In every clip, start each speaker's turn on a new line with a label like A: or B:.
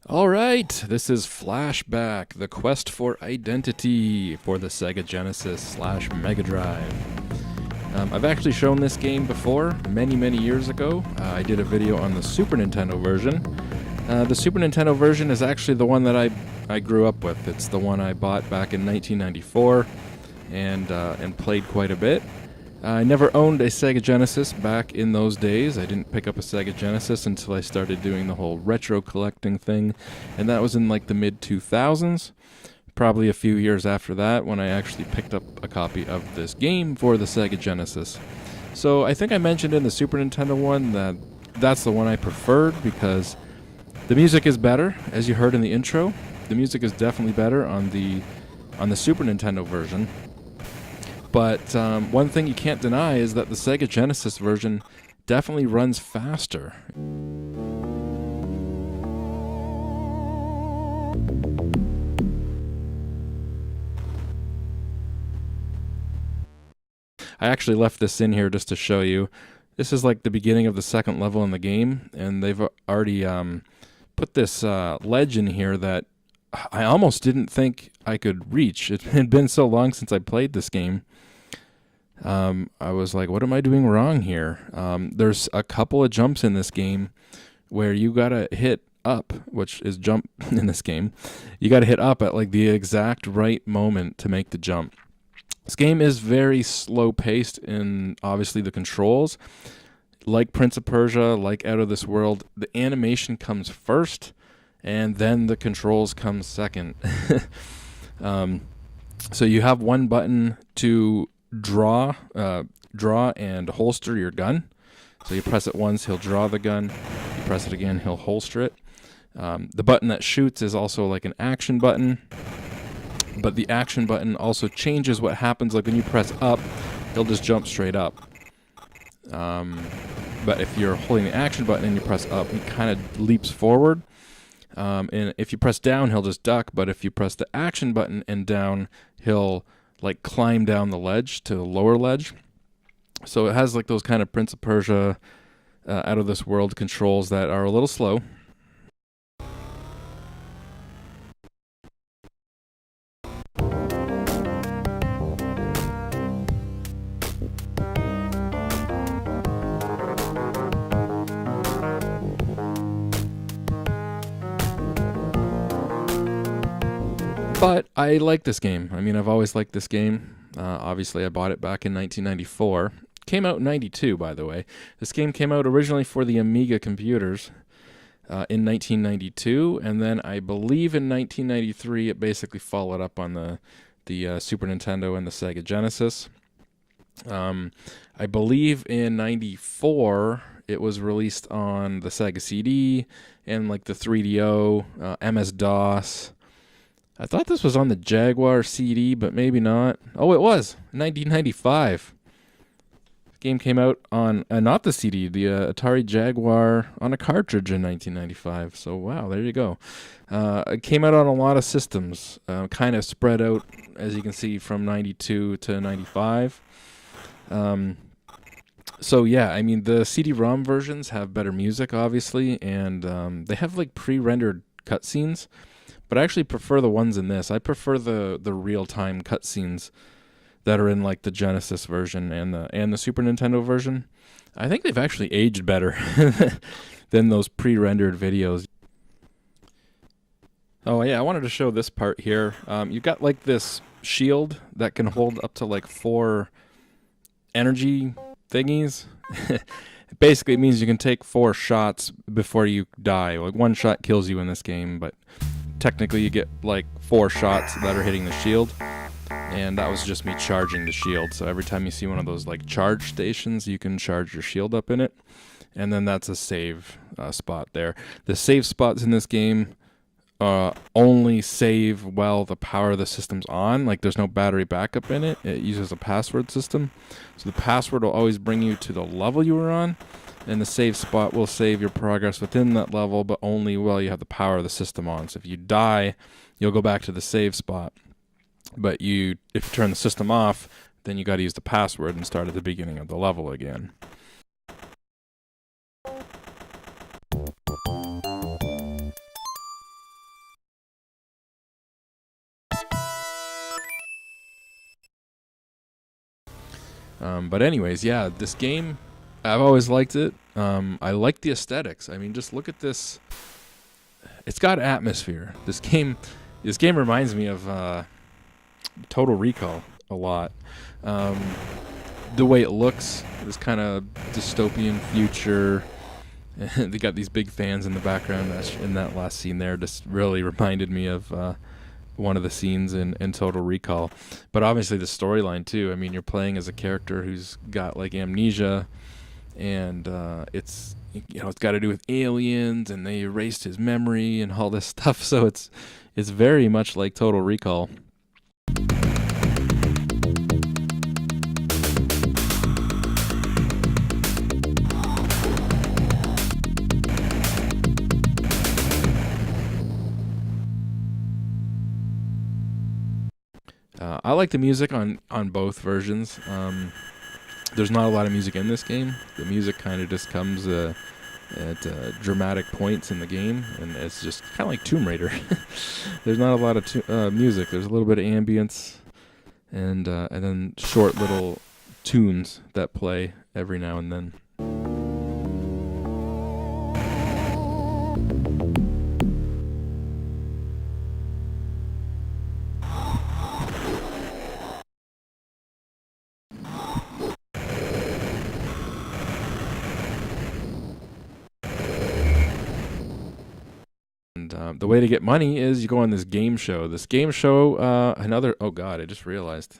A: Alright, this is Flashback, the quest for identity for the Sega Genesis / Mega Drive. I've actually shown this game before, many years ago. I did a video on the Super Nintendo version. The Super Nintendo version is actually the one that I grew up with. It's the one I bought back in 1994 and played quite a bit. I never owned a Sega Genesis back in those days. I didn't pick up a Sega Genesis until I started doing the whole retro collecting thing, and that was in like the mid-2000s. Probably a few years after that when I actually picked up a copy of this game for the Sega Genesis. So I think I mentioned in the Super Nintendo one that that's the one I preferred because the music is better, as you heard in the intro. The music is definitely better on the Super Nintendo version. But one thing you can't deny is that the Sega Genesis version definitely runs faster. I actually left this in here just to show you. This is like the beginning of the second level in the game, and they've already put this ledge in here that I almost didn't think I could reach. It had been so long since I played this game. I was like, what am I doing wrong here? There's a couple of jumps in this game where you gotta hit up, which is jump in this game. You gotta hit up at like the exact right moment to make the jump. This game is very slow paced in obviously the controls. Like Prince of Persia, like Out of This World, the animation comes first and then the controls come second. So you have one button to draw and holster your gun. So you press it once, he'll draw the gun. You press it again, he'll holster it. The button that shoots is also like an action button, but the action button also changes what happens. Like when you press up, he'll just jump straight up. But if you're holding the action button and you press up, he kind of leaps forward. And if you press down, he'll just duck. But if you press the action button and down, he'll like climb down the ledge to the lower ledge. So it has like those kind of Prince of Persia, Out of This World controls that are a little slow. But I like this game. I mean, I've always liked this game. Obviously, I bought it back in 1994. Came out in 92, by the way. This game came out originally for the Amiga computers in 1992, and then I believe in 1993 it basically followed up on the Super Nintendo and the Sega Genesis. I believe in 94 it was released on the Sega CD and like the 3DO, MS-DOS. I thought this was on the Jaguar CD, but maybe not. Oh, it was 1995. The game came out on not the CD, the Atari Jaguar on a cartridge in 1995. So wow, there you go. It came out on a lot of systems, kind of spread out, as you can see, from 92 to 95. So yeah, I mean the CD-ROM versions have better music, obviously, and they have like pre-rendered cutscenes. But I actually prefer the ones in this. I prefer the real-time cutscenes that are in like the Genesis version and the Super Nintendo version. I think they've actually aged better than those pre-rendered videos. Oh yeah, I wanted to show this part here. You've got like this shield that can hold up to like 4 energy thingies. Basically, it means you can take 4 shots before you die. Like 1 shot kills you in this game, but technically you get like 4 shots that are hitting the shield, and that was just me charging the shield. So every time you see one of those like charge stations, you can charge your shield up in it, and then that's a save spot there. The save spots in this game only save while the power of the system's on. Like there's no battery backup in it. It uses a password system, so the password will always bring you to the level you were on, and the save spot will save your progress within that level, but only while you have the power of the system on. So if you die, you'll go back to the save spot. But if you turn the system off, then you got to use the password and start at the beginning of the level again. But anyways, yeah, this game, I've always liked it. I like the aesthetics. I mean, just look at this. It's got atmosphere. This game reminds me of Total Recall a lot. Um, the way it looks, this kind of dystopian future. They got these big fans in the background. In that last scene there, just really reminded me of one of the scenes in Total Recall. But obviously the storyline too. I mean, you're playing as a character who's got like amnesia, and it's got to do with aliens, and they erased his memory and all this stuff. So it's very much like Total Recall. I like the music on both versions. There's not a lot of music in this game. The music kind of just comes at dramatic points in the game, and it's just kind of like Tomb Raider. There's not a lot of music. There's a little bit of ambience, and then short little tunes that play every now and then. And the way to get money is you go on this game show. This game show, another. Oh God, I just realized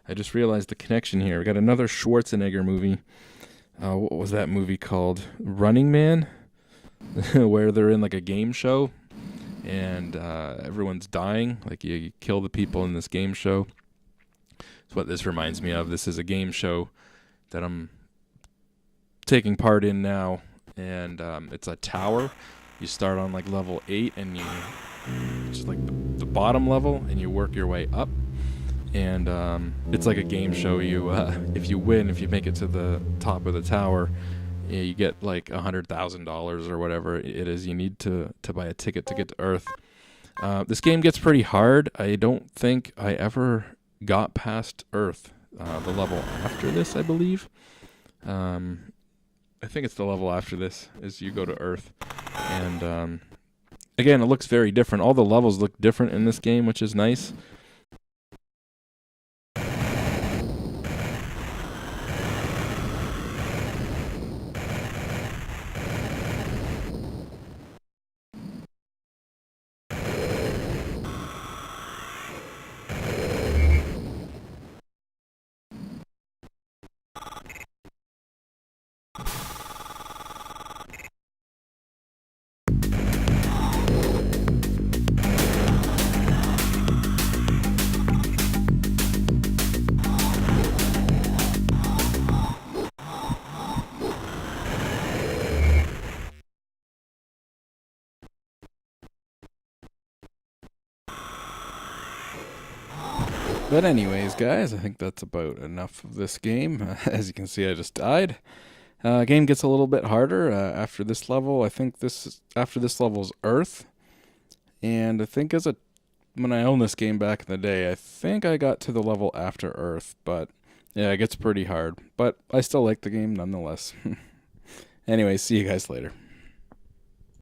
A: the connection here. We got another Schwarzenegger movie. What was that movie called? Running Man, where they're in like a game show, and everyone's dying. Like you kill the people in this game show. That's what this reminds me of. This is a game show that I'm taking part in now, and it's a tower. You start on like level 8, and it's just like the bottom level, and you work your way up. And it's like a game show. If you win, if you make it to the top of the tower, you get like $100,000 or whatever it is you need to buy a ticket to get to Earth. This game gets pretty hard. I don't think I ever got past Earth. The level after this, I believe. I think it's the level after this is you go to Earth. And again, it looks very different. All the levels look different in this game, which is nice. But anyways, guys, I think that's about enough of this game. As you can see, I just died. Game gets a little bit harder after this level. I think after this level is Earth, and I think when I owned this game back in the day, I think I got to the level after Earth. But yeah, it gets pretty hard. But I still like the game nonetheless. Anyway, see you guys later.